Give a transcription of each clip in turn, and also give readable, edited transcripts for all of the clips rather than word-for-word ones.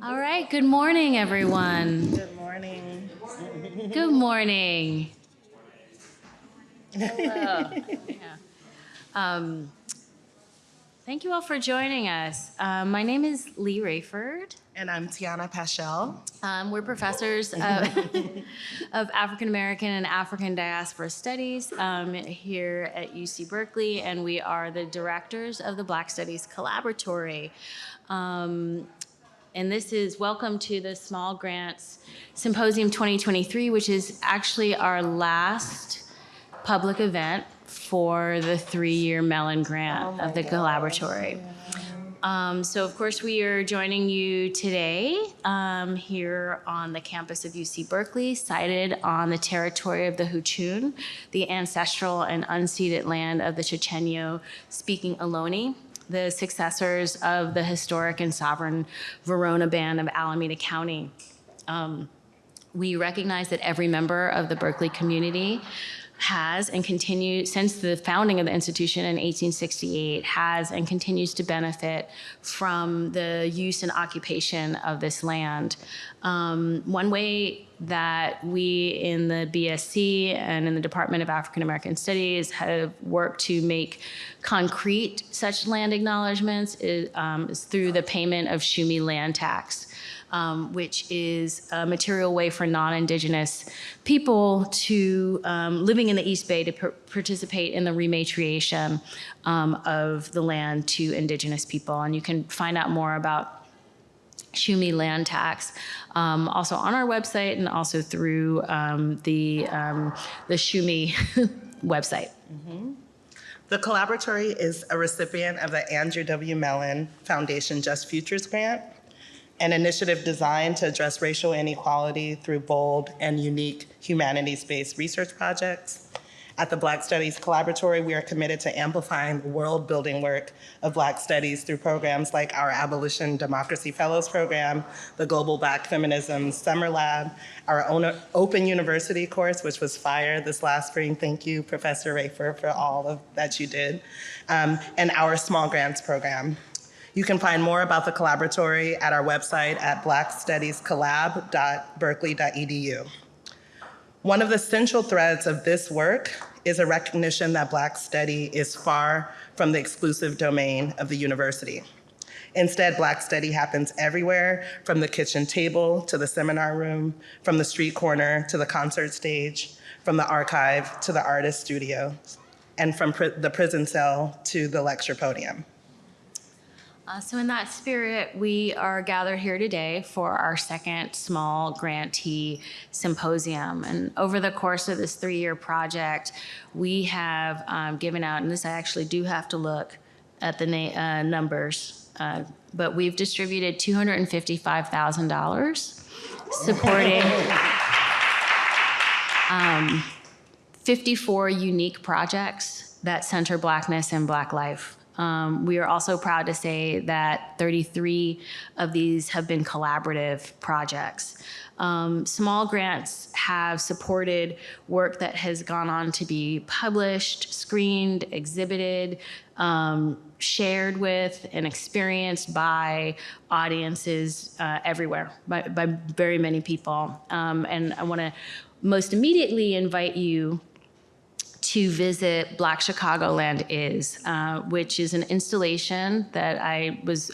All right, good morning, everyone. Good morning. Good morning. Hello. Yeah. Thank you all for joining us. My name is Lee Rayford. And I'm Tiana Paschel. We're professors of African American and African Diaspora Studies here at UC Berkeley, and we are the directors of the Black Studies Collaboratory. And this is welcome to the Small Grants Symposium 2023, which is actually our last public event for the 3-year Mellon Grant of the Collaboratory. So of course we are joining you today here on the campus of UC Berkeley, sited on the territory of the Huchun, the ancestral and unceded land of the Chochenyo-speaking Ohlone, the successors of the historic and sovereign Verona Band of Alameda County. We recognize that every member of the Berkeley community has and continues, since the founding of the institution in 1868, has and continues to benefit from the use and occupation of this land. One way that we in the BSC and in the Department of African American Studies have worked to make concrete such land acknowledgements is through the payment of Shumi land tax. Which is a material way for non-Indigenous people to living in the East Bay to participate in the rematriation of the land to Indigenous people. And you can find out more about Shumi land tax also on our website and also through the Shumi website. Mm-hmm. The Collaboratory is a recipient of the Andrew W. Mellon Foundation Just Futures Grant, an initiative designed to address racial inequality through bold and unique humanities-based research projects. At the Black Studies Collaboratory, we are committed to amplifying the world-building work of Black Studies through programs like our Abolition Democracy Fellows Program, the Global Black Feminism Summer Lab, our own Open University course, which was fire this last spring. Thank you, Professor Rayford, for all of that you did, and our Small Grants Program. You can find more about the Collaboratory at our website at blackstudiescollab.berkeley.edu. One of the central threads of this work is a recognition that Black study is far from the exclusive domain of the university. Instead, Black study happens everywhere, from the kitchen table to the seminar room, from the street corner to the concert stage, from the archive to the artist studio, and from the prison cell to the lecture podium. So in that spirit, we are gathered here today for our second Small Grantee Symposium. And over the course of this 3-year project, we have given out, and this I actually do have to look at the numbers, but we've distributed $255,000 supporting 54 unique projects that center Blackness and Black life. We are also proud to say that 33 of these have been collaborative projects. Small grants have supported work that has gone on to be published, screened, exhibited, shared with, and experienced by audiences everywhere, by very many people. And I want to most immediately invite you to visit Black Chicagoland Is, which is an installation that I was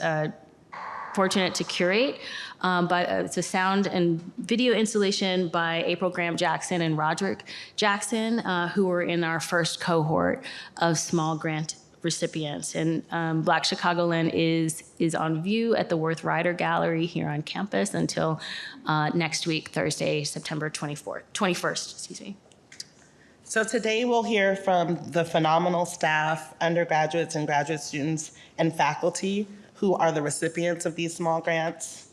fortunate to curate. But it's a sound and video installation by April Graham Jackson and Roderick Jackson, who were in our first cohort of small grant recipients. And Black Chicagoland is on view at the Worth Ryder Gallery here on campus until next week, Thursday, September 21st, excuse me. So today we'll hear from the phenomenal staff, undergraduates and graduate students, and faculty who are the recipients of these small grants.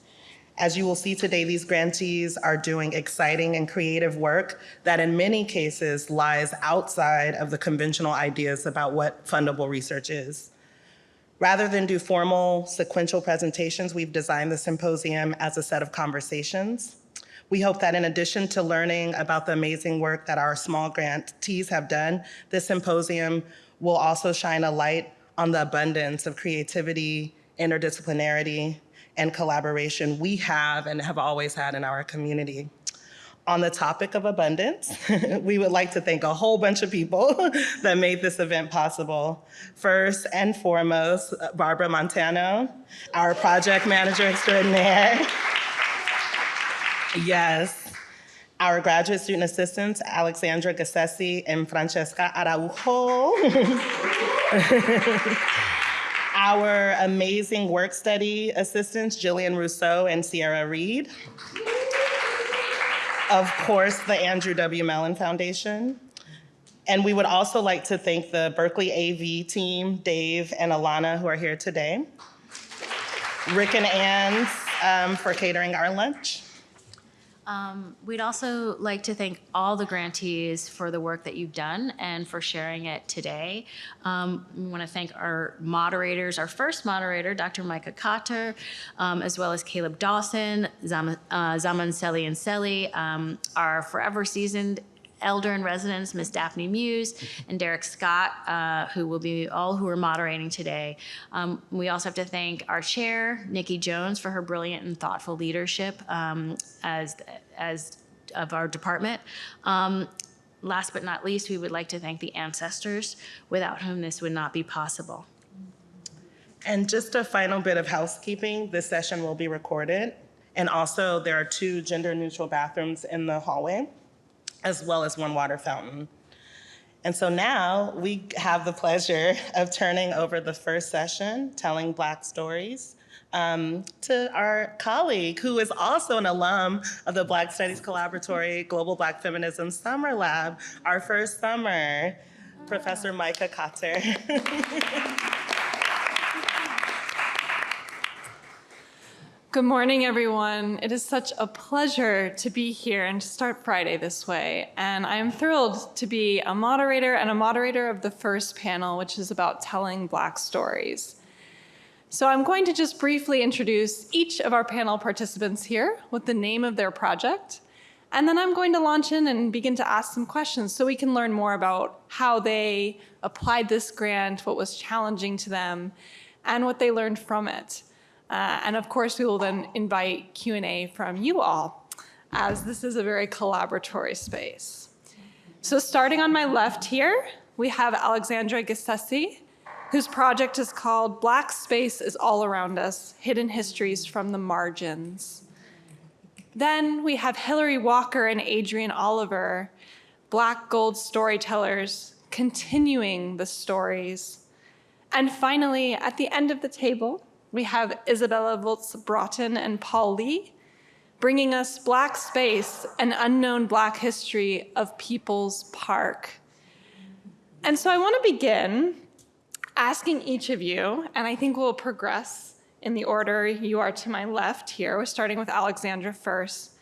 As you will see today, these grantees are doing exciting and creative work that in many cases lies outside of the conventional ideas about what fundable research is. Rather than do formal sequential presentations, we've designed the symposium as a set of conversations. We hope that in addition to learning about the amazing work that our small grantees have done, this symposium will also shine a light on the abundance of creativity, interdisciplinarity, and collaboration we have and have always had in our community. On the topic of abundance, we would like to thank a whole bunch of people that made this event possible. First and foremost, Barbara Montano, our project manager extraordinaire. Yes. Our graduate student assistants, Alexandra Gessesee and Francesca Araujo. Our amazing work study assistants, Jillian Rousseau and Sierra Reed. Of course, the Andrew W. Mellon Foundation. And we would also like to thank the Berkeley AV team, Dave and Alana, who are here today. Rick and Ann for catering our lunch. We'd also like to thank all the grantees for the work that you've done and for sharing it today. We want to thank our moderators, our first moderator, Dr. Micah Khater, as well as Caleb Dawson, Zaman Selly and Selly, our forever seasoned elder in residence, Ms. Daphne Muse, and Derek Scott, who are moderating today. We also have to thank our chair, Nikki Jones, for her brilliant and thoughtful leadership as of our department. Last but not least, we would like to thank the ancestors, without whom this would not be possible. And just a final bit of housekeeping, this session will be recorded. And also there are 2 gender-neutral bathrooms in the hallway, as well as 1 water fountain. And so now we have the pleasure of turning over the first session, Telling Black Stories, to our colleague, who is also an alum of the Black Studies Collaboratory Global Black Feminism Summer Lab, our first summer, Professor Micah Khater. Good morning, everyone. It is such a pleasure to be here and to start Friday this way. And I am thrilled to be a moderator of the first panel, which is about telling Black stories. So I'm going to just briefly introduce each of our panel participants here with the name of their project. And then I'm going to launch in and begin to ask some questions so we can learn more about how they applied this grant, what was challenging to them, and what they learned from it. And of course, we will then invite Q&A from you all, as this is a very collaboratory space. So starting on my left here, we have Alexandra Gessesee, whose project is called Black Space is All Around Us, Hidden Histories from the Margins. Then we have Hillary Walker and Adrienne Oliver, Black Gold storytellers, continuing the stories. And finally, at the end of the table, we have Isabella Volz-Broughton and Paul Lee, bringing us Black Space, an unknown Black history of People's Park. And so I want to begin asking each of you, and I think we'll progress in the order you are to my left here. We're starting with Alexandra first,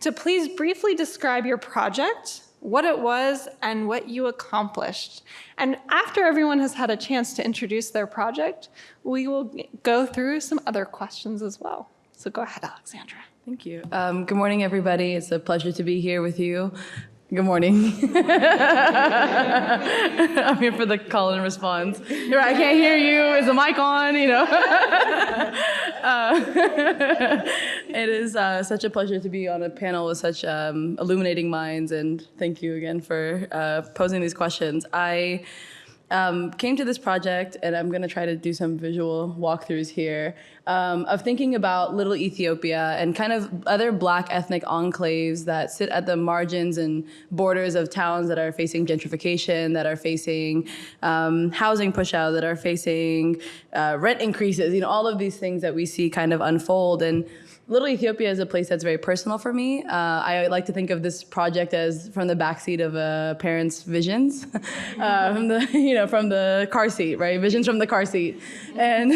to please briefly describe your project, what it was, and what you accomplished. And after everyone has had a chance to introduce their project, we will go through some other questions as well. So go ahead, Alexandra. Thank you. Good morning, everybody. It's a pleasure to be here with you. Good morning. I'm here for the call and response. You're right, I can't hear you. Is the mic on? You know. It is such a pleasure to be on a panel with such illuminating minds, and thank you again for posing these questions. I came to this project, and I'm going to try to do some visual walkthroughs here, of thinking about Little Ethiopia and kind of other Black ethnic enclaves that sit at the margins and borders of towns that are facing gentrification, that are facing housing pushout, that are facing rent increases, you know, all of these things that we see kind of unfold. And Little Ethiopia is a place that's very personal for me. I like to think of this project as from the backseat of a parent's visions, from the car seat, right? Visions from the car seat. And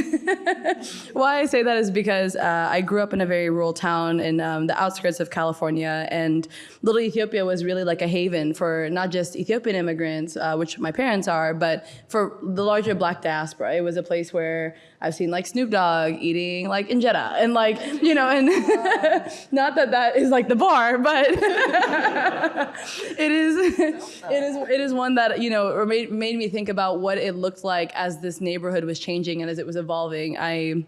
why I say that is because I grew up in a very rural town in the outskirts of California, and Little Ethiopia was really like a haven for not just Ethiopian immigrants, which my parents are, but for the larger Black diaspora. It was a place where I've seen like Snoop Dogg eating like injera, and like, you know, and not that that is like the bar, but it is one that, you know, made me think about what it looked like as this neighborhood was changing and as it was evolving. I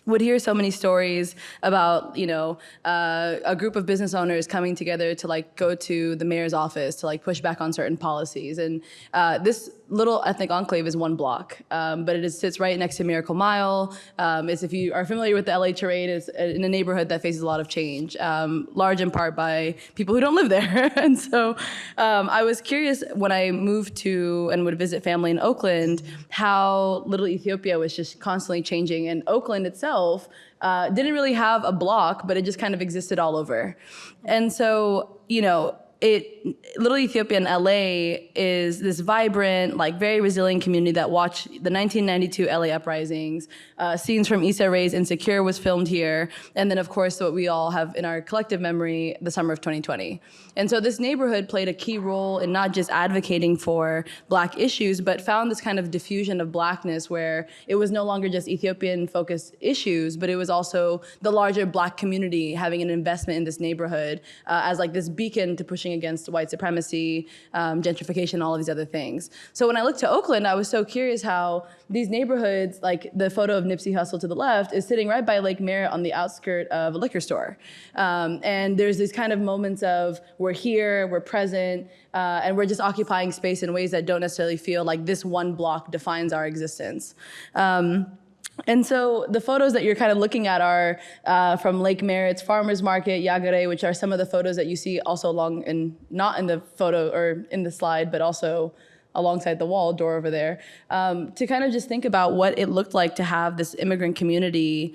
would hear so many stories about, a group of business owners coming together to like go to the mayor's office to like push back on certain policies. And this little ethnic enclave is one block, but sits right next to Miracle Mile. If you are familiar with the LA terrain, it's in a neighborhood that faces a lot of change, large in part by people who don't live there. And so I was curious when I moved to and would visit family in Oakland, how Little Ethiopia was just constantly changing. And Oakland itself didn't really have a block, but it just kind of existed all over. And so, Little Ethiopia in LA is this vibrant, like very resilient community that watched the 1992 LA uprisings. Scenes from Issa Rae's Insecure was filmed here. And then, of course, what we all have in our collective memory, the summer of 2020. And so this neighborhood played a key role in not just advocating for Black issues, but found this kind of diffusion of Blackness where it was no longer just Ethiopian-focused issues, but it was also the larger Black community having an investment in this neighborhood as like this beacon to pushing against white supremacy, gentrification, all of these other things. So when I looked to Oakland, I was so curious how these neighborhoods, like the photo of Nipsey Hussle to the left, is sitting right by Lake Merritt on the outskirt of a liquor store. And there's these kind of moments of we're here, we're present, and we're just occupying space in ways that don't necessarily feel like this one block defines our existence. And so the photos that you're kind of looking at are from Lake Merritt's Farmers Market, Yagare, which are some of the photos that you see also not in the photo or in the slide, but also alongside the wall, door over there, to kind of just think about what it looked like to have this immigrant community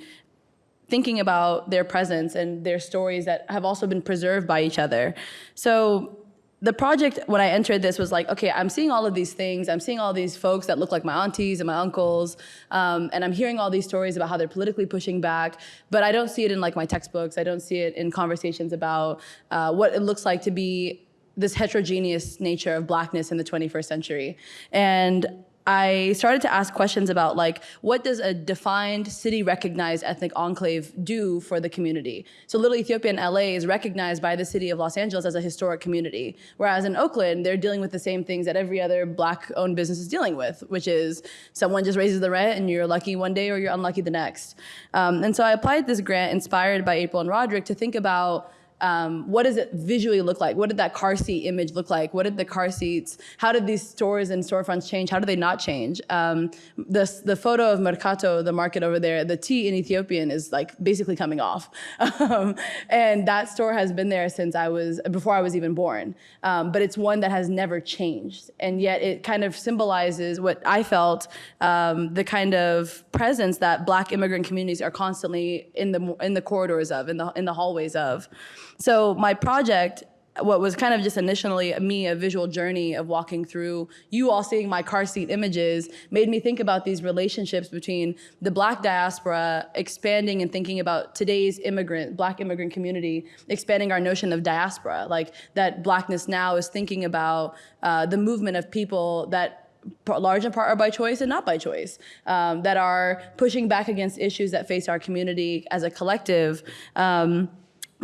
thinking about their presence and their stories that have also been preserved by each other. So the project, when I entered this, was like, okay, I'm seeing all of these things. I'm seeing all these folks that look like my aunties and my uncles, and I'm hearing all these stories about how they're politically pushing back, but I don't see it in like my textbooks. I don't see it in conversations about what it looks like to be this heterogeneous nature of Blackness in the 21st century. And I started to ask questions about like, what does a defined city-recognized ethnic enclave do for the community? So Little Ethiopia in LA is recognized by the city of Los Angeles as a historic community, whereas in Oakland, they're dealing with the same things that every other Black-owned business is dealing with, which is someone just raises the rent and you're lucky one day or you're unlucky the next. And so I applied this grant inspired by April and Roderick to think about what does it visually look like? What did that car seat image look like? What did the car seats, how did these stores and storefronts change? How do they not change? The photo of Mercato, the market over there, the T in Ethiopian is like basically coming off. And that store has been there since before I was even born. But it's one that has never changed. And yet it kind of symbolizes what I felt, the kind of presence that Black immigrant communities are constantly in the corridors of, in the hallways of. So my project, what was kind of just initially a visual journey of walking through, you all seeing my car seat images, made me think about these relationships between the Black diaspora expanding and thinking about today's Black immigrant community, expanding our notion of diaspora, like that Blackness now is thinking about the movement of people that large in part are by choice and not by choice, that are pushing back against issues that face our community as a collective.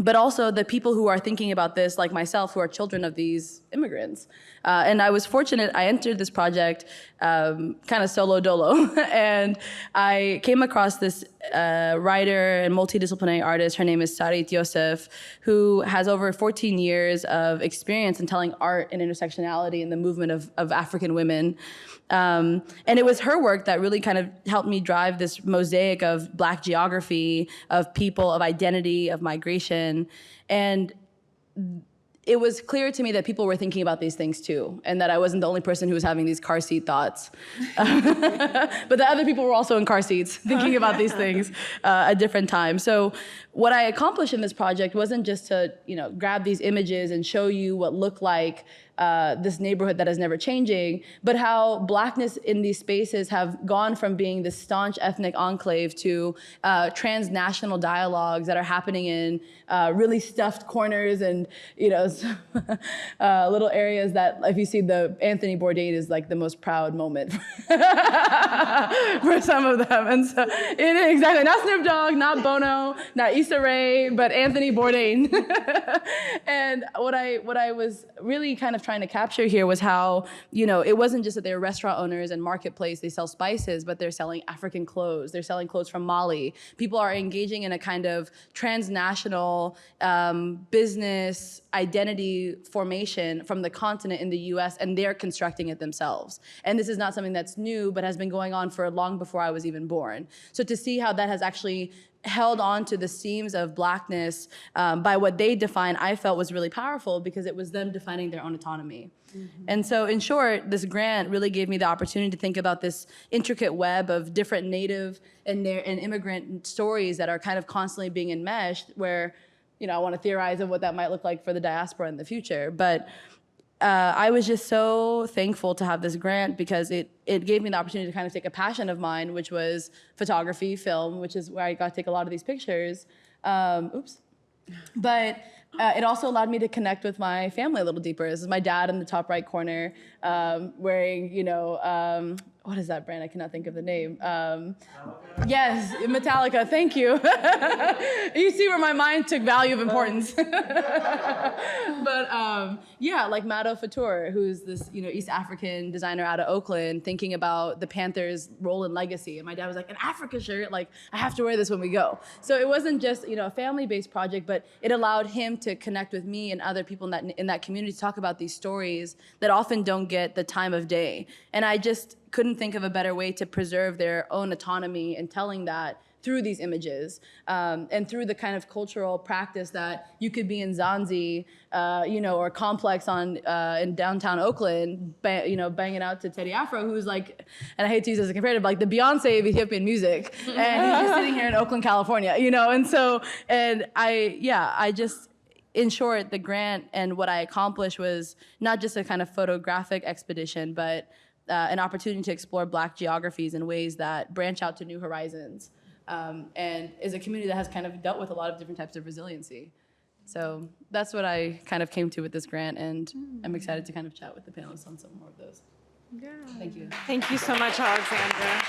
But also the people who are thinking about this, like myself, who are children of these immigrants. And I was fortunate, I entered this project kind of solo dolo. And I came across this writer and multidisciplinary artist. Her name is Sarit Yosef, who has over 14 years of experience in telling art and intersectionality in the movement of African women. And it was her work that really kind of helped me drive this mosaic of Black geography, of people, of identity, of migration. And it was clear to me that people were thinking about these things too, and that I wasn't the only person who was having these car seat thoughts. But the other people were also in car seats thinking about these things at different times. So what I accomplished in this project wasn't just to, grab these images and show you what looked like this neighborhood that is never changing, but how Blackness in these spaces have gone from being this staunch ethnic enclave to transnational dialogues that are happening in really stuffed corners and those little areas that, if you see the Anthony Bourdain is like the most proud moment for some of them. And so it is exactly, not Snoop Dogg, not Bono, not Issa Rae, but Anthony Bourdain. And what I was really kind of trying to capture here was how, it wasn't just that they're restaurant owners and marketplace, they sell spices, but they're selling African clothes. They're selling clothes from Mali. People are engaging in a kind of transnational business identity formation from the continent in the US, and they're constructing it themselves. And this is not something that's new, but has been going on for long before I was even born. So to see how that has actually held on to the seams of Blackness by what they define, I felt was really powerful, because it was them defining their own autonomy. Mm-hmm. And so in short, this grant really gave me the opportunity to think about this intricate web of different Native and immigrant stories that are kind of constantly being enmeshed, where, I want to theorize of what that might look like for the diaspora in the future. But I was just so thankful to have this grant, because it gave me the opportunity to kind of take a passion of mine, which was photography, film, which is where I got to take a lot of these pictures. But it also allowed me to connect with my family a little deeper. This is my dad in the top right corner, wearing, what is that brand? I cannot think of the name. Yes, Metallica, thank you. You see where my mind took value of importance. But like Mado Fatur, who's this East African designer out of Oakland, thinking about the Panthers' role and legacy. And my dad was like, an Africa shirt? Like, I have to wear this when we go. So it wasn't just a family-based project, but it allowed him to connect with me and other people in that community to talk about these stories that often don't get the time of day. And I just couldn't think of a better way to preserve their own autonomy and telling that through these images, and through the kind of cultural practice that you could be in Zanzi, or Complex in downtown Oakland, banging out to Teddy Afro, who's like, and I hate to use this as a comparative, like the Beyonce of Ethiopian music, and he's just sitting here in Oakland, California, and so, I just, in short, the grant and what I accomplished was not just a kind of photographic expedition, but an opportunity to explore Black geographies in ways that branch out to new horizons, and is a community that has kind of dealt with a lot of different types of resiliency. So that's what I kind of came to with this grant, and I'm excited to kind of chat with the panelists on some more of those. Yeah. Thank you. Thank you so much, Alexandra.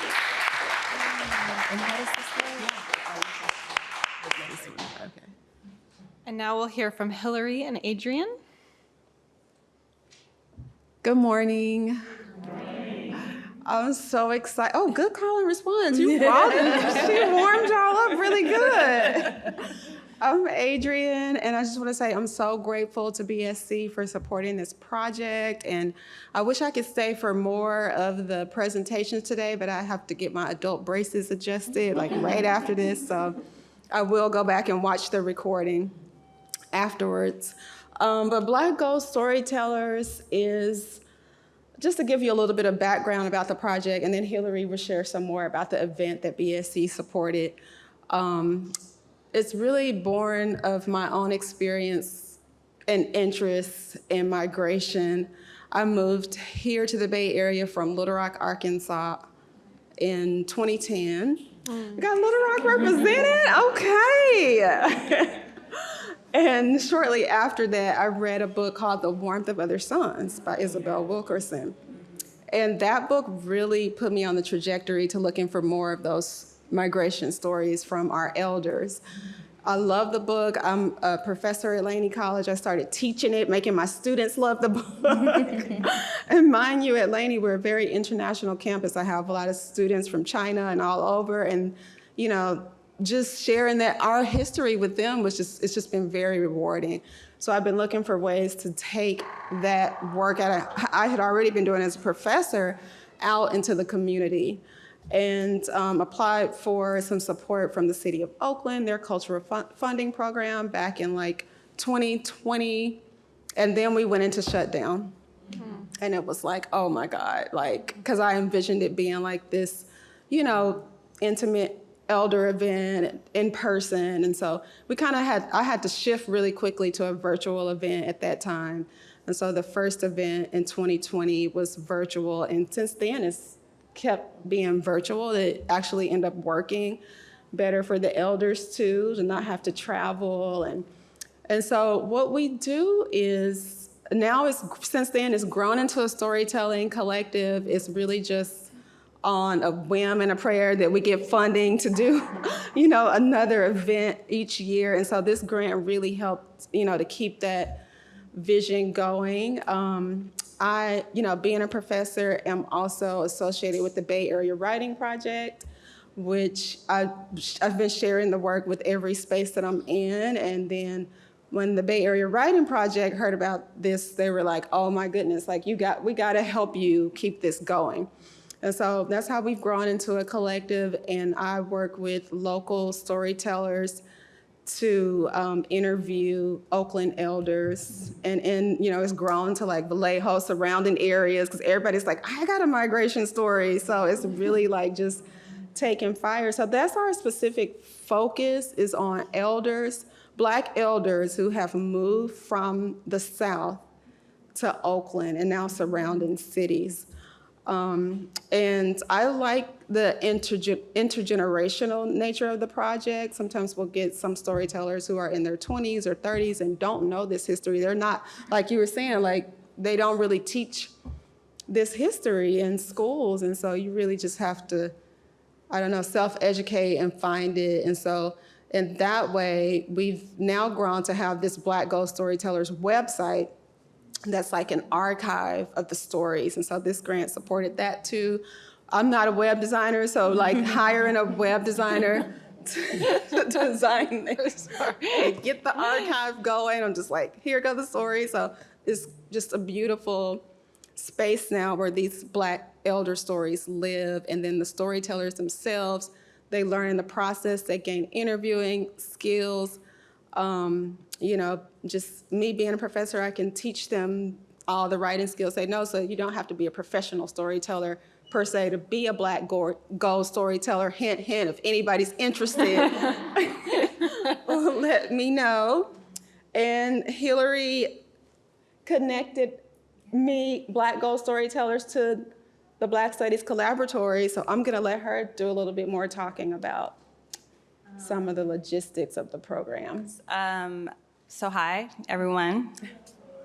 And how does this go? Okay. And now we'll hear from Hillary and Adrienne. Good morning. I'm so excited. Oh, good call and response. She warmed y'all up really good. I'm Adrienne, and I just want to say I'm so grateful to BSC for supporting this project. And I wish I could stay for more of the presentations today, but I have to get my adult braces adjusted like right after this. So I will go back and watch the recording afterwards. But Black Gold Storytellers is, just to give you a little bit of background about the project, and then Hillary will share some more about the event that BSC supported. It's really born of my own experience and interest in migration. I moved here to the Bay Area from Little Rock, Arkansas in 2010. We got Little Rock represented? Okay. And shortly after that, I read a book called The Warmth of Other Suns by Isabella Wilkerson. And that book really put me on the trajectory to looking for more of those migration stories from our elders. I love the book. I'm a professor at Laney College. I started teaching it, making my students love the book. And mind you, at Laney, we're a very international campus. I have a lot of students from China and all over. And, just sharing that our history with them it's just been very rewarding. So I've been looking for ways to take that work I had already been doing as a professor out into the community, and applied for some support from the city of Oakland, their cultural funding program back in like 2020. And then we went into shutdown. Mm-hmm. And it was like, oh my God, because I envisioned it being like this, intimate elder event in person. And so I had to shift really quickly to a virtual event at that time. And so the first event in 2020 was virtual. And since then, it's kept being virtual. It actually ended up working better for the elders too, to not have to travel. And And so what we do is now since then it's grown into a storytelling collective. It's really just on a whim and a prayer that we get funding to do, another event each year. And so this grant really helped, to keep that vision going. I, being a professor, am also associated with the Bay Area Writing Project, which I've been sharing the work with every space that I'm in. And then when the Bay Area Writing Project heard about this, they were like, oh my goodness, like we got to help you keep this going. And so that's how we've grown into a collective. And I work with local storytellers to interview Oakland elders, and it's grown to like Vallejo surrounding areas, because everybody's like, I got a migration story. So it's really like just taking fire. So that's our specific focus, is on elders, Black elders who have moved from the South to Oakland and now surrounding cities. And I like the intergenerational nature of the project. Sometimes we'll get some storytellers who are in their 20s or 30s and don't know this history. They're not, like you were saying, like they don't really teach this history in schools. And so you really just have to, self-educate and find it. And so in that way, we've now grown to have this Black Gold Storytellers website that's like an archive of the stories. And so this grant supported that too. I'm not a web designer, so like hiring a web designer to design this, and get the archive going. I'm just like, here go the stories. So it's just a beautiful space now where these Black elder stories live. And then the storytellers themselves, they learn in the process, they gain interviewing skills. Just me being a professor, I can teach them all the writing skills they know. So you don't have to be a professional storyteller per se to be a Black Gold storyteller. Hint, hint, if anybody's interested, let me know. And Hillary connected me, Black Gold storytellers, to the Black Studies Collaboratory. So I'm gonna let her do a little bit more talking about some of the logistics of the program. So hi, everyone.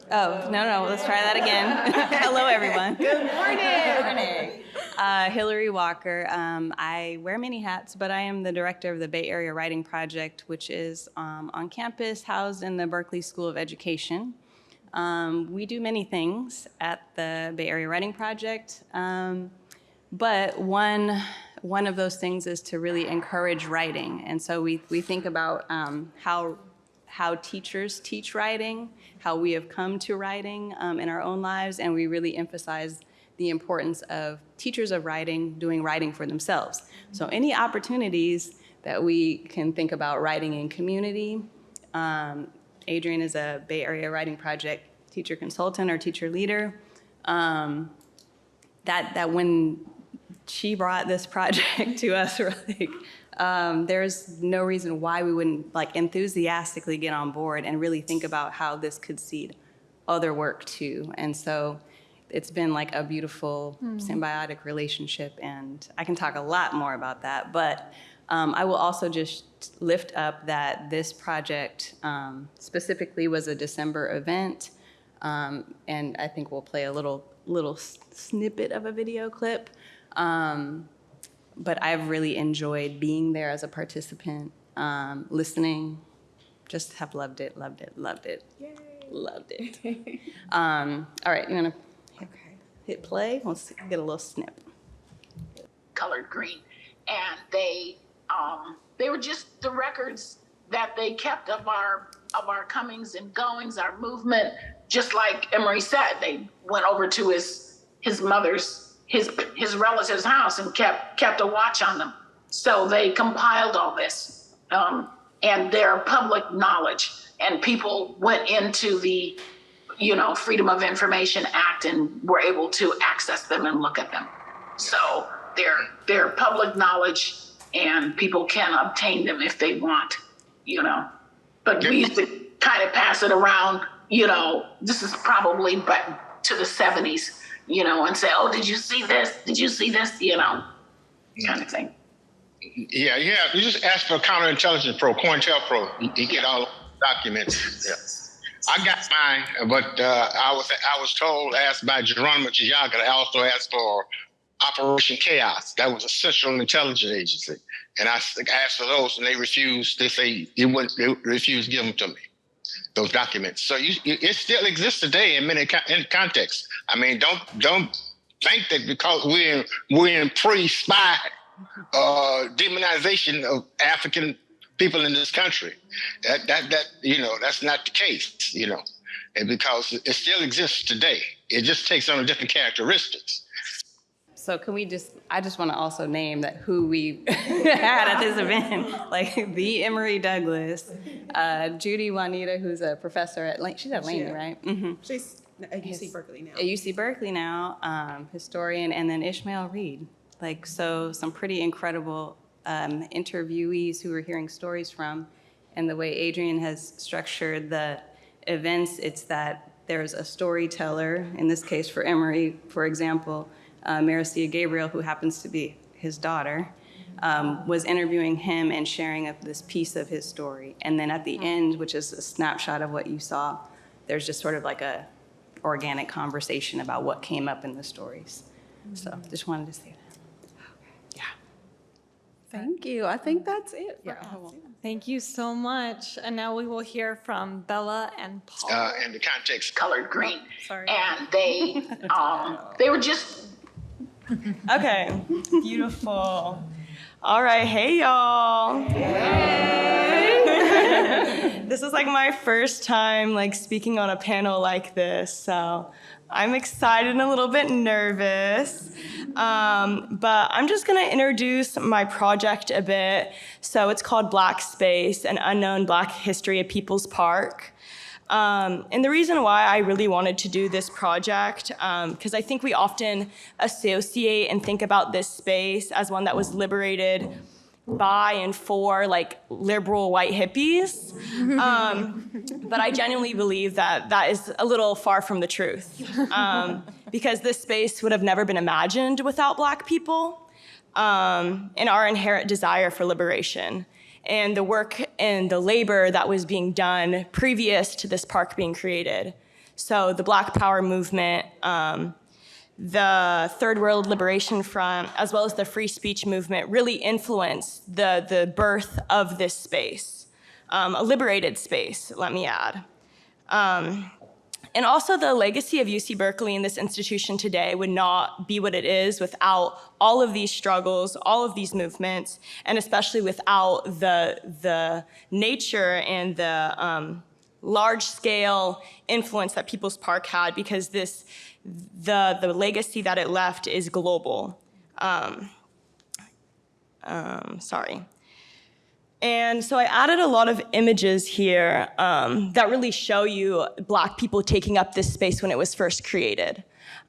Oh, no, let's try that again. Hello, everyone. Good morning. Good morning. Hillary Walker. I wear many hats, but I am the director of the Bay Area Writing Project, which is on campus, housed in the Berkeley School of Education. We do many things at the Bay Area Writing Project, but one of those things is to really encourage writing. And so we think about how teachers teach writing, how we have come to writing in our own lives, and we really emphasize the importance of teachers of writing doing writing for themselves. So any opportunities that we can think about writing in community. Adrienne is a Bay Area Writing Project teacher consultant or teacher leader. That when she brought this project to us, we're like, there's no reason why we wouldn't like enthusiastically get on board and really think about how this could seed other work too. And so it's been like a beautiful symbiotic relationship, and I can talk a lot more about that, but I will also just lift up that this project specifically was a December event, and I think we'll play a little snippet of a video clip. But I've really enjoyed being there as a participant, listening, just have loved it. Yay. Loved it. All right, you wanna hit play? Let's get a little snip. Colored green, and they were just the records that they kept of our comings and goings, our movement. Just like Emery said, they went over to his mother's, his relative's house and kept a watch on them. So they compiled all this, and their public knowledge, and people went into the, Freedom of Information Act and were able to access them and look at them. So they're public knowledge, and people can obtain them if they want, But we used to kind of pass it around, this is probably back to the 70s, and say, oh, did you see this? Did you see this? Kind of thing. Yeah. You just ask for counterintelligence pro, COINTELPRO. You get all documents. Yeah. I got mine, but I was told, asked by Geronimo Giaga, to also asked for Operation Chaos. That was a Central Intelligence Agency. And I asked for those, and they refused. They say they refused to give them to me, those documents. So it still exists today in many contexts. I mean, don't think that because we're in pre-spy demonization of African people in this country. That that's not the case. And because it still exists today. It just takes on different characteristics. So can we I just want to also name that who we had at this event, like the Emory Douglas, Judy Juanita, who's a professor at, she's at Laney, right? Mm-hmm. She's at UC Berkeley now. At UC Berkeley now, historian, and then Ishmael Reed. So some pretty incredible interviewees who we're hearing stories from. And the way Adrienne has structured the events, it's that there's a storyteller, in this case for Emory, for example, Maricia Gabriel, who happens to be his daughter, was interviewing him and sharing this piece of his story. And then at the end, which is a snapshot of what you saw, there's just sort of like a organic conversation about what came up in the stories. So just wanted to say that. Yeah. Thank you. I think that's it. Yeah. Thank you so much. And now we will hear from Bella and Paul. And the context. Colored green. Sorry. And they were just. Okay, beautiful. All right, hey y'all. Hey. This is my first time speaking on a panel like this, so I'm excited and a little bit nervous. But I'm just gonna introduce my project a bit. So it's called Black Space, an unknown Black history at People's Park. And the reason why I really wanted to do this project, because I think we often associate and think about this space as one that was liberated by and for liberal white hippies. But I genuinely believe that is a little far from the truth, because this space would have never been imagined without Black people and our inherent desire for liberation, and the work and the labor that was being done previous to this park being created. So the Black Power movement, the Third World Liberation Front, as well as the free speech movement really influenced the birth of this space, a liberated space, let me add. And also the legacy of UC Berkeley and this institution today would not be what it is without all of these struggles, all of these movements, and especially without the nature and the large-scale influence that People's Park had, because the legacy that it left is global. Sorry. And so I added a lot of images here that really show you Black people taking up this space when it was first created.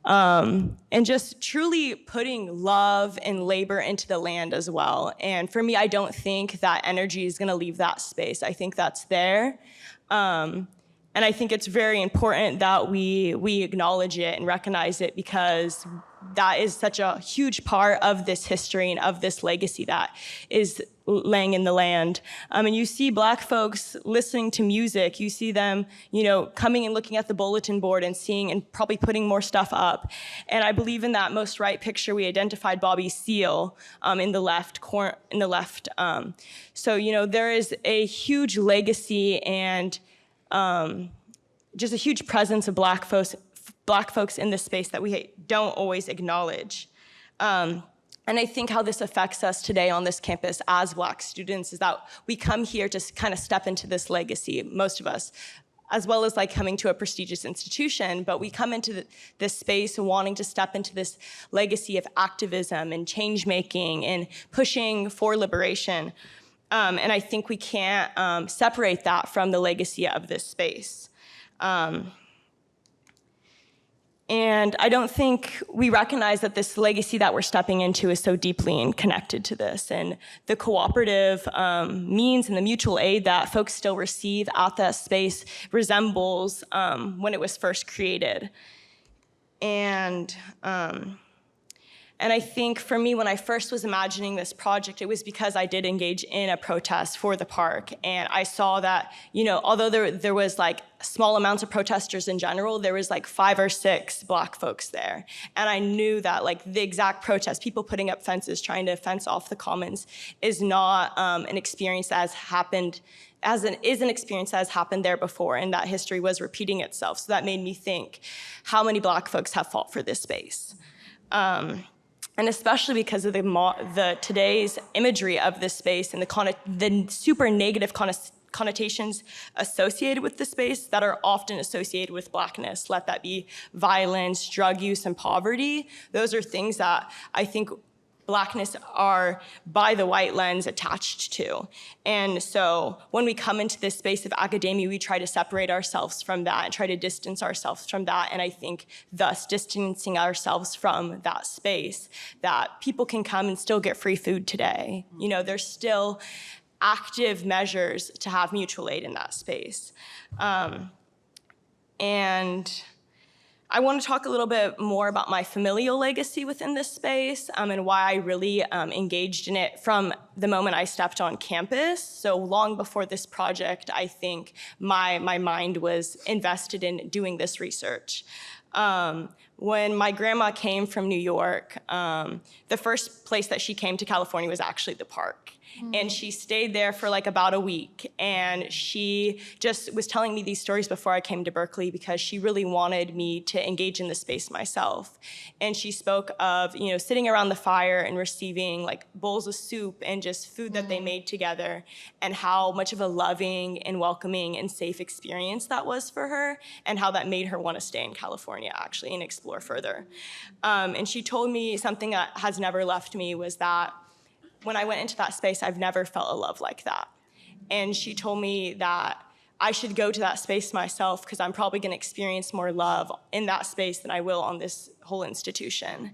And just truly putting love and labor into the land as well. And for me, I don't think that energy is gonna leave that space. I think that's there. And I think it's very important that we acknowledge it and recognize it, because that is such a huge part of this history and of this legacy that is laying in the land. And you see Black folks listening to music. You see them, coming and looking at the bulletin board and seeing and probably putting more stuff up. And I believe in that most right picture, we identified Bobby Seale in the left. So, there is a huge legacy and just a huge presence of Black folks in this space that we don't always acknowledge. And I think how this affects us today on this campus as Black students is that we come here to kind of step into this legacy, most of us, as well as coming to a prestigious institution, but we come into this space wanting to step into this legacy of activism and change making and pushing for liberation. And I think we can't separate that from the legacy of this space. And I don't think we recognize that this legacy that we're stepping into is so deeply connected to this. And the cooperative means and the mutual aid that folks still receive at that space resembles when it was first created. And And I think for me, when I first was imagining this project, it was because I did engage in a protest for the park. And I saw that, although there was like small amounts of protesters in general, there was like 5 or 6 Black folks there. And I knew that like the exact protest, people putting up fences, trying to fence off the commons, is not an experience that has happened is an experience that has happened there before, and that history was repeating itself. So that made me think, how many Black folks have fought for this space? And especially because of the today's imagery of this space and the super negative connotations associated with the space that are often associated with Blackness, let that be violence, drug use, and poverty. Those are things that I think Blackness are, by the white lens, attached to. And so when we come into this space of academia, we try to separate ourselves from that and try to distance ourselves from that. And I think thus distancing ourselves from that space, that people can come and still get free food today. There's still active measures to have mutual aid in that space. And I want to talk a little bit more about my familial legacy within this space and why I really engaged in it from the moment I stepped on campus. So long before this project, I think my mind was invested in doing this research. When my grandma came from New York, the first place that she came to California was actually the park. And she stayed there for like about a week. And she just was telling me these stories before I came to Berkeley because she really wanted me to engage in the space myself. And she spoke of, sitting around the fire and receiving like bowls of soup and just food that they made together, and how much of a loving and welcoming and safe experience that was for her, and how that made her want to stay in California actually and explore further. And she told me something that has never left me was that when I went into that space, I've never felt a love like that. And she told me that I should go to that space myself because I'm probably going to experience more love in that space than I will on this whole institution.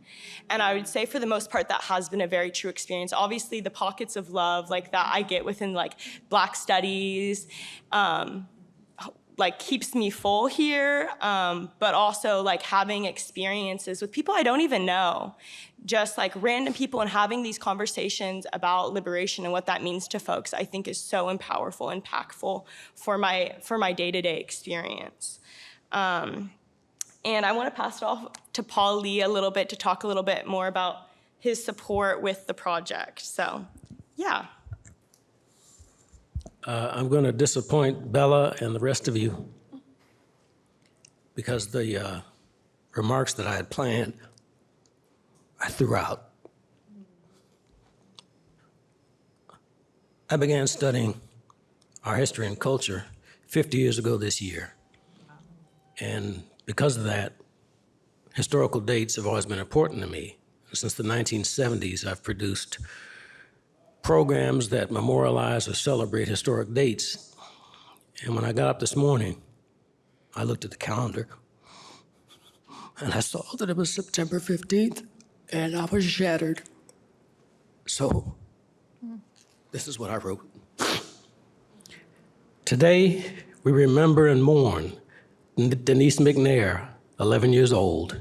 And I would say for the most part, that has been a very true experience. Obviously, the pockets of love like that I get within like Black studies, like keeps me full here, but also like having experiences with people I don't even know, just like random people, and having these conversations about liberation and what that means to folks, I think is so powerful, impactful for my day-to-day experience. And I want to pass it off to Paul Lee a little bit to talk a little bit more about his support with the project. So, yeah. I'm going to disappoint Bella and the rest of you because the remarks that I had planned, I threw out. I began studying our history and culture 50 years ago this year. And because of that, historical dates have always been important to me. Since the 1970s, I've produced programs that memorialize or celebrate historic dates. And when I got up this morning, I looked at the calendar and I saw that it was September 15th, and I was shattered. So this is what I wrote. Today, we remember and mourn Denise McNair, 11 years old,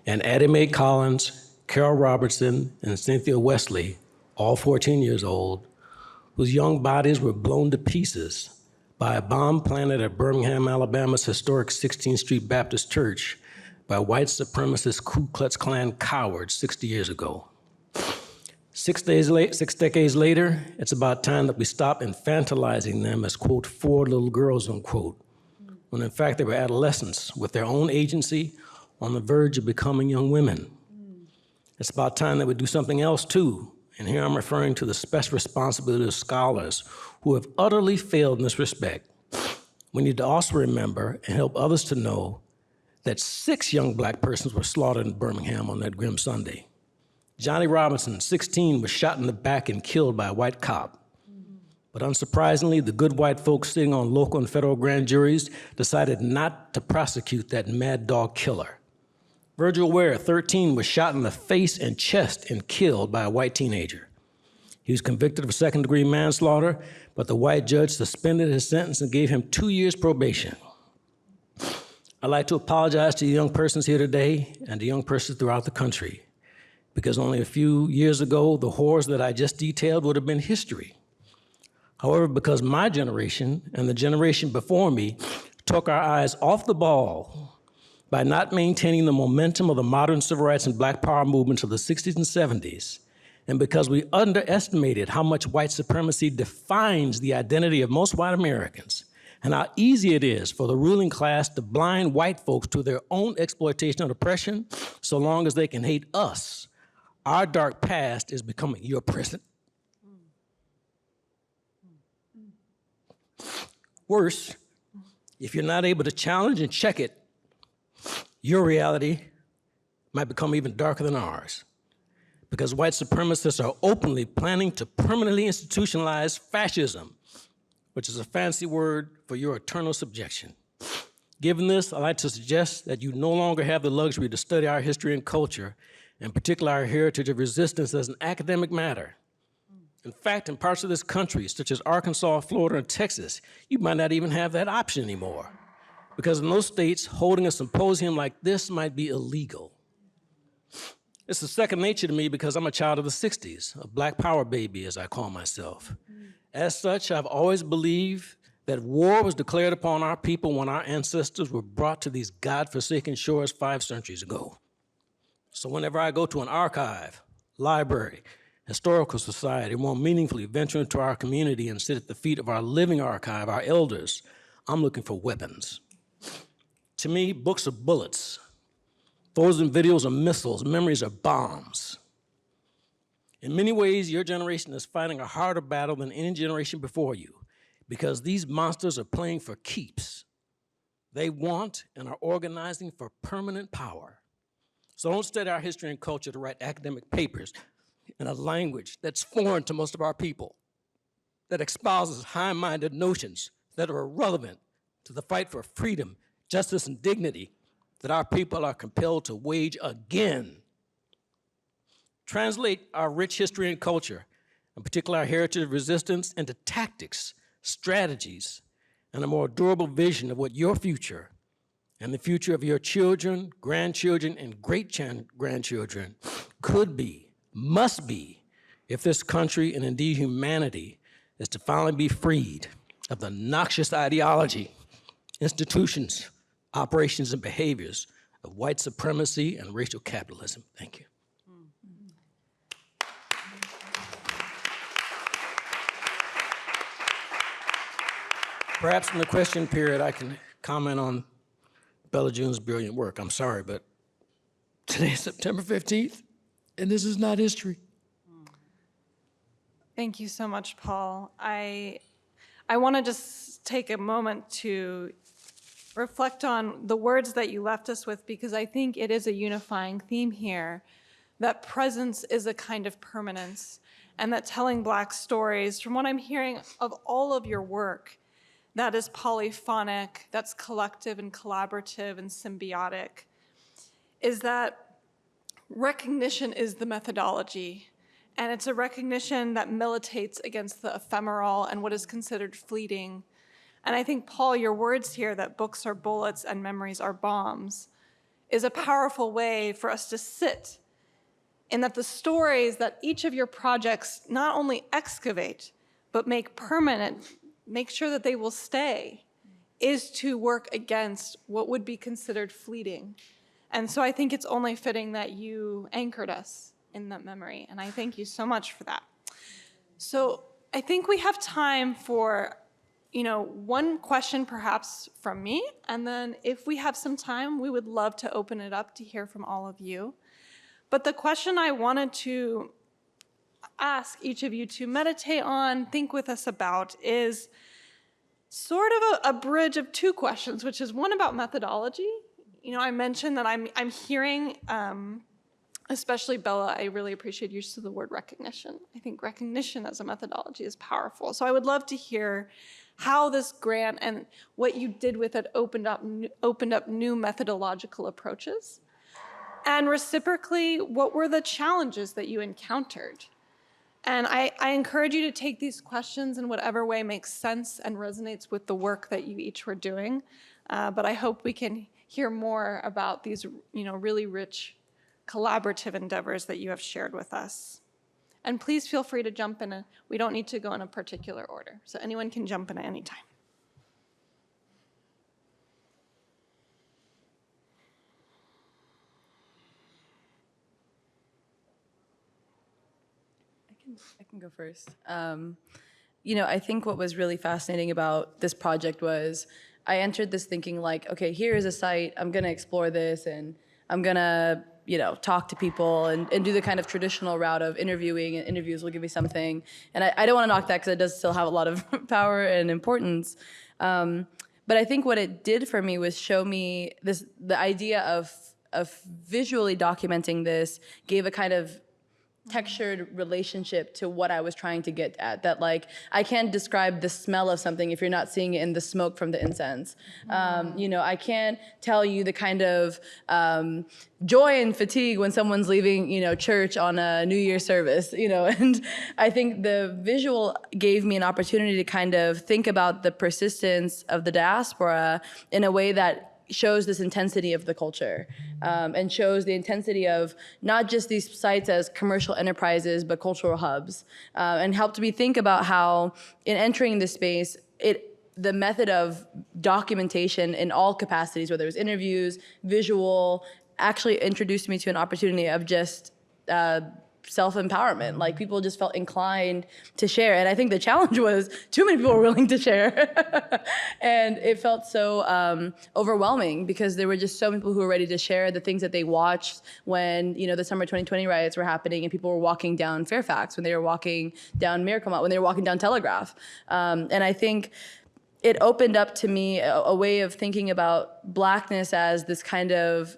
and Addie Mae Collins, Carol Robertson, and Cynthia Wesley, all 14 years old, whose young bodies were blown to pieces by a bomb planted at Birmingham, Alabama's historic 16th Street Baptist Church by white supremacist Ku Klux Klan cowards 60 years ago. 6 decades later, it's about time that we stop infantilizing them as, quote, 4 little girls, unquote, when in fact they were adolescents with their own agency on the verge of becoming young women. It's about time that we do something else too. And here I'm referring to the special responsibility of scholars who have utterly failed in this respect. We need to also remember and help others to know that 6 young Black persons were slaughtered in Birmingham on that grim Sunday. Johnny Robinson, 16, was shot in the back and killed by a white cop. But unsurprisingly, the good white folks sitting on local and federal grand juries decided not to prosecute that mad dog killer. Virgil Ware, 13, was shot in the face and chest and killed by a white teenager. He was convicted of second-degree manslaughter, but the white judge suspended his sentence and gave him 2 years probation. I'd like to apologize to the young persons here today and to young persons throughout the country, because only a few years ago, the horrors that I just detailed would have been history. However, because my generation and the generation before me took our eyes off the ball by not maintaining the momentum of the modern civil rights and Black power movements of the 60s and 70s, and because we underestimated how much white supremacy defines the identity of most white Americans, and how easy it is for the ruling class to blind white folks to their own exploitation and oppression, so long as they can hate us, our dark past is becoming your present. Worse, if you're not able to challenge and check it, your reality might become even darker than ours, because white supremacists are openly planning to permanently institutionalize fascism, which is a fancy word for your eternal subjection. Given this, I'd like to suggest that you no longer have the luxury to study our history and culture, in particular our heritage of resistance, as an academic matter. In fact, in parts of this country, such as Arkansas, Florida, and Texas, you might not even have that option anymore, because in those states, holding a symposium like this might be illegal. It's a second nature to me because I'm a child of the 60s, a Black power baby, as I call myself. As such, I've always believed that war was declared upon our people when our ancestors were brought to these godforsaken shores 5 centuries ago. So whenever I go to an archive, library, historical society, more meaningfully venture into our community and sit at the feet of our living archive, our elders, I'm looking for weapons. To me, books are bullets. Photos and videos are missiles. Memories are bombs. In many ways, your generation is fighting a harder battle than any generation before you, because these monsters are playing for keeps. They want and are organizing for permanent power. So don't study our history and culture to write academic papers in a language that's foreign to most of our people, that espouses high-minded notions that are irrelevant to the fight for freedom, justice, and dignity that our people are compelled to wage again. Translate our rich history and culture, in particular our heritage of resistance, into tactics, strategies, and a more durable vision of what your future and the future of your children, grandchildren, and great-grandchildren could be, must be, if this country and indeed humanity is to finally be freed of the noxious ideology, institutions, operations, and behaviors of white supremacy and racial capitalism. Thank you. Perhaps in the question period, I can comment on Bella June's brilliant work. I'm sorry, but today is September 15th, and this is not history. Thank you so much, Paul. I want to just take a moment to reflect on the words that you left us with, because I think it is a unifying theme here, that presence is a kind of permanence, and that telling Black stories, from what I'm hearing of all of your work, that is polyphonic, that's collective and collaborative and symbiotic, is that recognition is the methodology. And it's a recognition that militates against the ephemeral and what is considered fleeting. And I think, Paul, your words here, that books are bullets and memories are bombs, is a powerful way for us to sit in that the stories that each of your projects not only excavate, but make permanent, make sure that they will stay, is to work against what would be considered fleeting. And so I think it's only fitting that you anchored us in that memory, and I thank you so much for that. So I think we have time for, one question perhaps from me, and then if we have some time, we would love to open it up to hear from all of you. But the question I wanted to ask each of you to meditate on, think with us about, is sort of a bridge of 2 questions, which is one about methodology. I mentioned that I'm hearing, especially Bella, I really appreciate your use of the word recognition. I think recognition as a methodology is powerful. So I would love to hear how this grant and what you did with it opened up new methodological approaches. And reciprocally, what were the challenges that you encountered? And I encourage you to take these questions in whatever way makes sense and resonates with the work that you each were doing. But I hope we can hear more about these, really rich collaborative endeavors that you have shared with us. And please feel free to jump in. We don't need to go in a particular order, so anyone can jump in at any time. I can go first. I think what was really fascinating about this project was I entered this thinking like, okay, here is a site, I'm gonna explore this, and I'm gonna, talk to people and do the kind of traditional route of interviewing, and interviews will give me something. And I don't wanna knock that because it does still have a lot of power and importance. But I think what it did for me was show me the idea of visually documenting this gave a kind of textured relationship to what I was trying to get at. That I can't describe the smell of something if you're not seeing it in the smoke from the incense. I can't tell you the kind of joy and fatigue when someone's leaving, church on a New Year's service, and I think the visual gave me an opportunity to kind of think about the persistence of the diaspora in a way that shows this intensity of the culture, and shows the intensity of not just these sites as commercial enterprises, but cultural hubs, and helped me think about how in entering this space, the method of documentation in all capacities, whether it was interviews, visual, actually introduced me to an opportunity of just self-empowerment. People just felt inclined to share. And I think the challenge was too many people were willing to share. And it felt so overwhelming because there were just so many people who were ready to share the things that they watched when, the summer 2020 riots were happening and people were walking down Fairfax, when they were walking down Miracle-Mott, when they were walking down Telegraph. And I think it opened up to me a way of thinking about Blackness as this kind of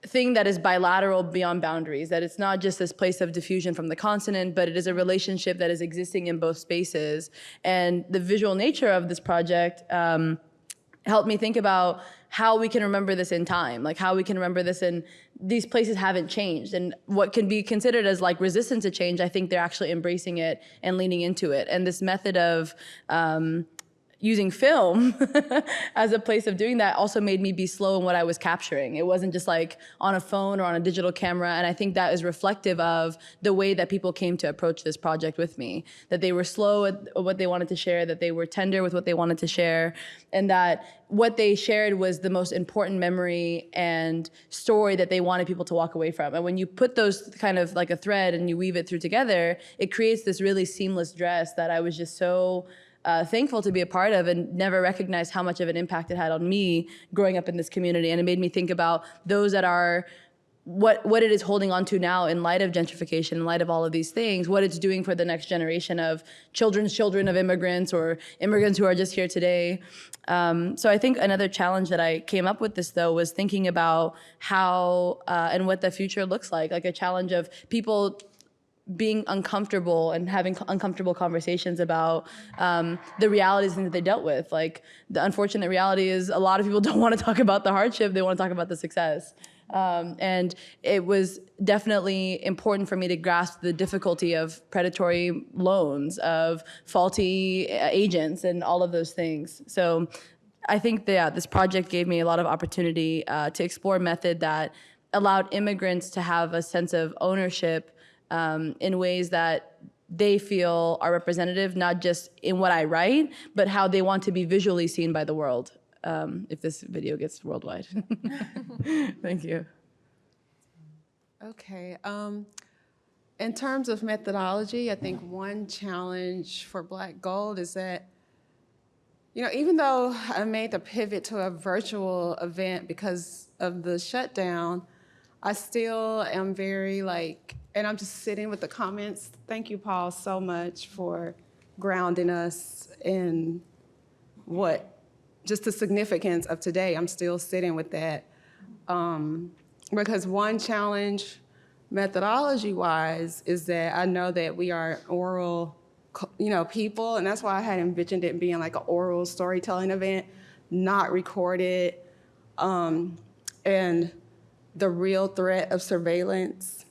thing that is bilateral beyond boundaries, that it's not just this place of diffusion from the continent, but it is a relationship that is existing in both spaces. And the visual nature of this project helped me think about how we can remember this in time, how we can remember this in these places haven't changed. And what can be considered as resistance to change, I think they're actually embracing it and leaning into it. And this method of using film as a place of doing that also made me be slow in what I was capturing. It wasn't just on a phone or on a digital camera. And I think that is reflective of the way that people came to approach this project with me, that they were slow at what they wanted to share, that they were tender with what they wanted to share, and that what they shared was the most important memory and story that they wanted people to walk away from. And when you put those kind of like a thread and you weave it through together, it creates this really seamless dress that I was just so thankful to be a part of, and never recognized how much of an impact it had on me growing up in this community. And it made me think about those that are, what it is holding on to now in light of gentrification, in light of all of these things, what it's doing for the next generation of children's children of immigrants or immigrants who are just here today. So I think another challenge that I came up with this though was thinking about how and what the future looks like a challenge of people being uncomfortable and having uncomfortable conversations about the realities that they dealt with. The unfortunate reality is a lot of people don't want to talk about the hardship, they want to talk about the success. And it was definitely important for me to grasp the difficulty of predatory loans, of faulty agents, and all of those things. So I think that this project gave me a lot of opportunity to explore a method that allowed immigrants to have a sense of ownership in ways that they feel are representative, not just in what I write, but how they want to be visually seen by the world, if this video gets worldwide. Thank you. Okay. In terms of methodology, I think one challenge for Black Gold is that, even though I made the pivot to a virtual event because of the shutdown, I still am very and I'm just sitting with the comments. Thank you, Paul, so much for grounding us in just the significance of today. I'm still sitting with that. Because one challenge methodology-wise is that I know that we are oral, people, and that's why I had envisioned it being an oral storytelling event, not recorded, and the real threat of surveillance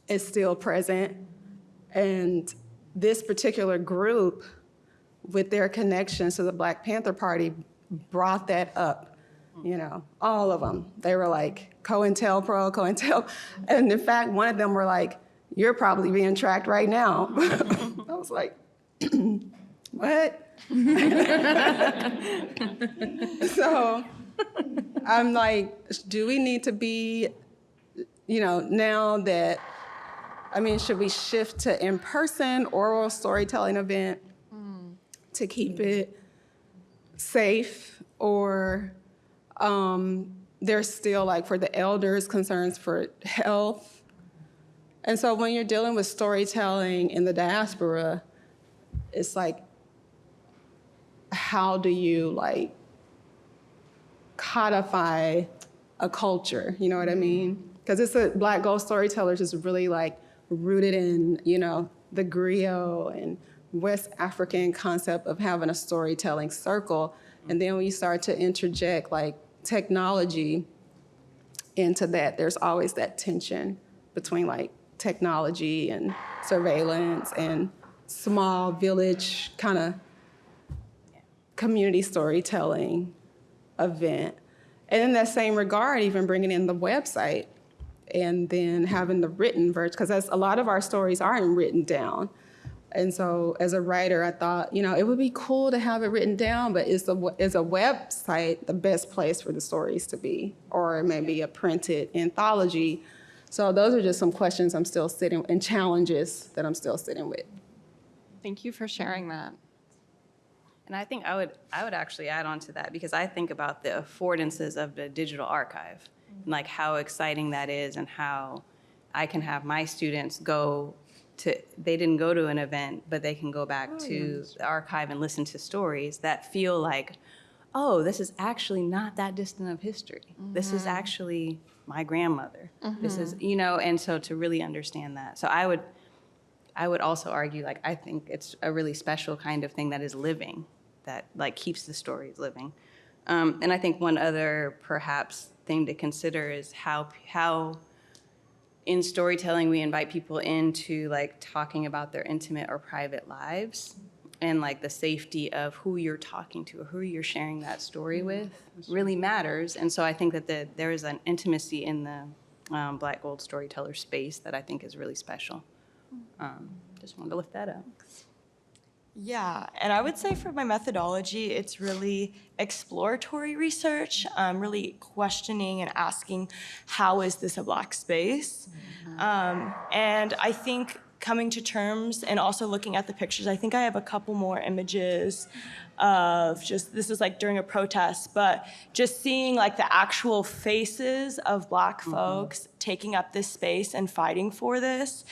is still present. And this particular group, with their connections to the Black Panther Party, brought that up you know, all of them. They were like, COINTELPRO. And in fact, one of them were like, you're probably being tracked right now. I was like, what? So I'm like, do we need to be, you know, now that, I mean, should we shift to in-person oral storytelling event to keep it safe, or there's still, like, for the elders, concerns for health? And so when you're dealing with storytelling in the diaspora, it's like, how do you, like, codify a culture, you know what I mean? Because Black Gold Storytellers is really, like, rooted in, you know, the griot and West African concept of having a storytelling circle. And then when you start to interject, like, technology into that, there's always that tension between, like, technology and surveillance and small village kind of community storytelling event. And in that same regard, even bringing in the website and then having the written version, because a lot of our stories aren't written down. And so as a writer, I thought, you know, it would be cool to have it written down, but is a website the best place for the stories to be? Or maybe a printed anthology? So those are just some questions I'm still sitting, and challenges that I'm still sitting with. Thank you for sharing that. And I think I would actually add on to that, because I think about the affordances of the digital archive, and like how exciting that is, and how I can have my students they didn't go to an event, but they can go back to the archive and listen to stories that feel like, oh, this is actually not that distant of history. Mm-hmm. This is actually my grandmother. Mm-hmm. This is, you know, and so to really understand that. So I would also argue, like, I think it's a really special kind of thing that is living, that, like, keeps the stories living. And I think one other perhaps thing to consider is how in storytelling we invite people into, like, talking about their intimate or private lives, and, like, the safety of who you're talking to or who you're sharing that story with really matters. And so I think that there is an intimacy in the Black Gold storyteller space that I think is really special. Just wanted to lift that up. Yeah, and I would say for my methodology, it's really exploratory research, really questioning and asking, how is this a Black space? And I think coming to terms and also looking at the pictures, I think I have a couple more images of just, this is like during a protest, but just seeing, like, the actual faces of Black folks taking up this space and fighting for this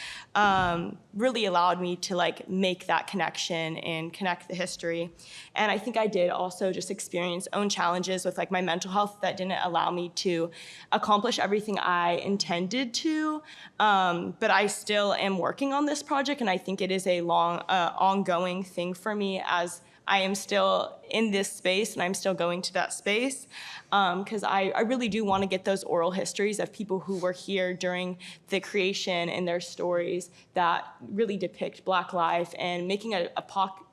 really allowed me to, like, make that connection and connect the history. And I think I did also just experience own challenges with, like, my mental health that didn't allow me to accomplish everything I intended to, but I still am working on this project, and I think it is a long, ongoing thing for me, as I am still in this space and I'm still going to that space, because I really do want to get those oral histories of people who were here during the creation and their stories that really depict Black life, and making a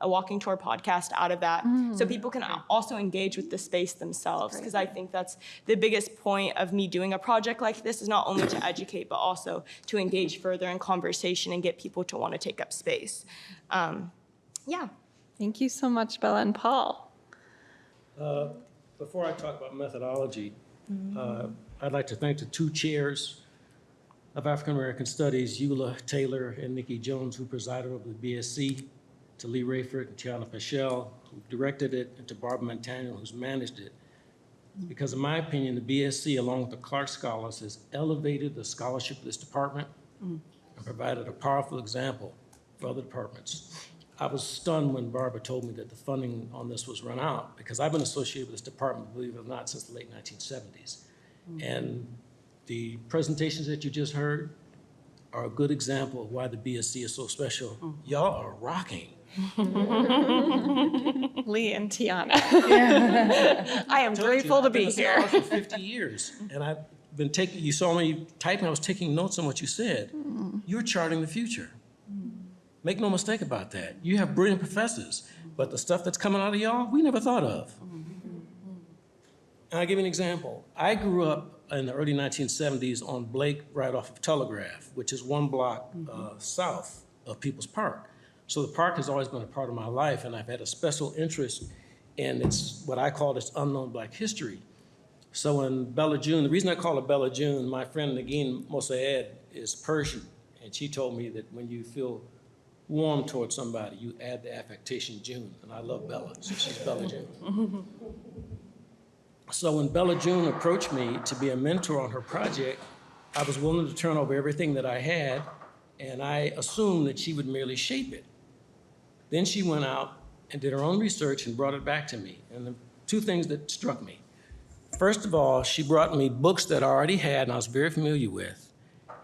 walking tour podcast out of that, so people can also engage with the space themselves, because I think that's the biggest point of me doing a project like this, is not only to educate, but also to engage further in conversation and get people to want to take up space. Yeah. Thank you so much, Bella and Paul. Before I talk about methodology, I'd like to thank the two chairs of African American Studies, Eula Taylor and Nikki Jones, who presided over the BSC, to Lee Rayford and Tiana Paschel, who directed it, and to Barbara Montano, who's managed it. Because in my opinion, the BSC, along with the Clark Scholars, has elevated the scholarship of this department and provided a powerful example for other departments. I was stunned when Barbara told me that the funding on this was run out, because I've been associated with this department, believe it or not, since the late 1970s. And the presentations that you just heard are a good example of why the BSC is so special. Y'all are rocking. Lee and Tiana. Yeah. I am grateful to be here. I've been for 50 years, and I've been you saw me typing, I was taking notes on what you said. You're charting the future. Make no mistake about that. You have brilliant professors, but the stuff that's coming out of y'all, we never thought of. And I'll give you an example. I grew up in the early 1970s on Blake right off of Telegraph, which is one block south of People's Park. So the park has always been a part of my life, and I've had a special interest in its, what I call its unknown Black history. So in Bella June, the reason I call it Bella June, my friend Nagin Mosaed is Persian, and she told me that when you feel warm towards somebody, you add the affectation June, and I love Bella, so she's Bella June. So when Bella June approached me to be a mentor on her project, I was willing to turn over everything that I had, and I assumed that she would merely shape it. Then she went out and did her own research and brought it back to me. And the two things that struck me. First of all, she brought me books that I already had and I was very familiar with,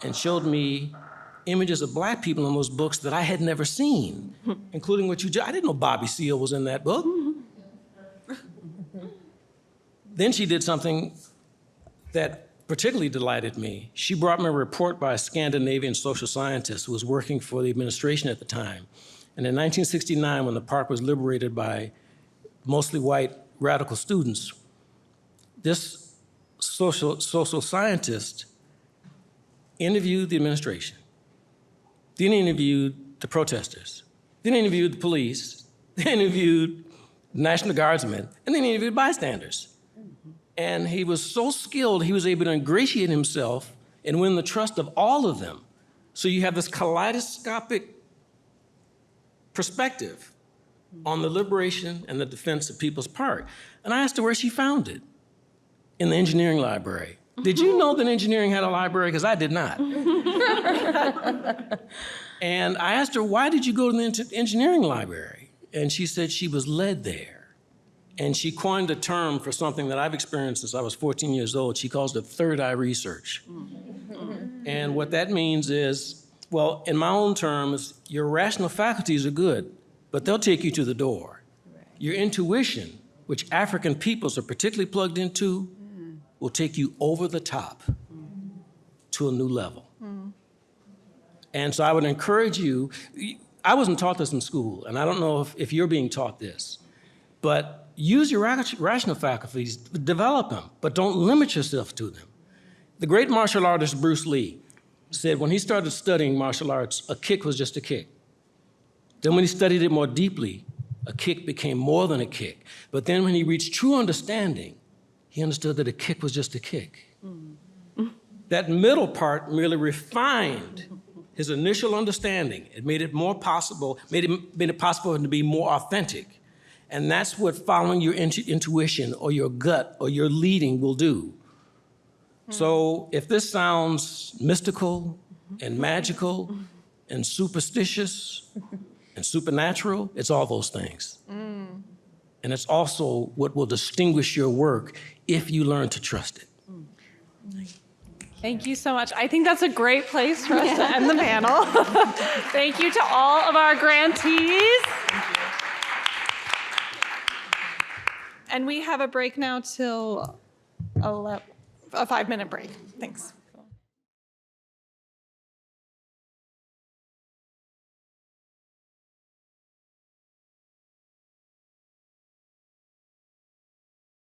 and showed me images of Black people in those books that I had never seen, including what you just, I didn't know Bobby Seale was in that book. Then she did something that particularly delighted me. She brought me a report by a Scandinavian social scientist who was working for the administration at the time. And in 1969, when the park was liberated by mostly white radical students, this social scientist interviewed the administration, then interviewed the protesters, then interviewed the police, then interviewed National Guardsmen, and then interviewed bystanders. And he was so skilled, he was able to ingratiate himself and win the trust of all of them. So you have this kaleidoscopic perspective on the liberation and the defense of People's Park. And I asked her where she found it. In the engineering library. Did you know that engineering had a library? Because I did not. And I asked her, why did you go to the engineering library? And she said she was led there. And she coined a term for something that I've experienced since I was 14 years old. She calls it third eye research. And what that means is, well, in my own terms, your rational faculties are good, but they'll take you to the door. Your intuition, which African peoples are particularly plugged into, will take you over the top to a new level. And so I would encourage you, I wasn't taught this in school, and I don't know if you're being taught this, but use your rational faculties, develop them, but don't limit yourself to them. The great martial artist Bruce Lee said when he started studying martial arts, a kick was just a kick. Then when he studied it more deeply, a kick became more than a kick. But then when he reached true understanding, he understood that a kick was just a kick. That middle part merely refined his initial understanding. It made it more possible, made it possible to be more authentic. And that's what following your intuition or your gut or your leading will do. So if this sounds mystical and magical and superstitious and supernatural, it's all those things. And it's also what will distinguish your work if you learn to trust it. Thank you so much. I think that's a great place for us to end the panel. Thank you to all of our grantees. And we have a break now till a 5-minute break. Thanks.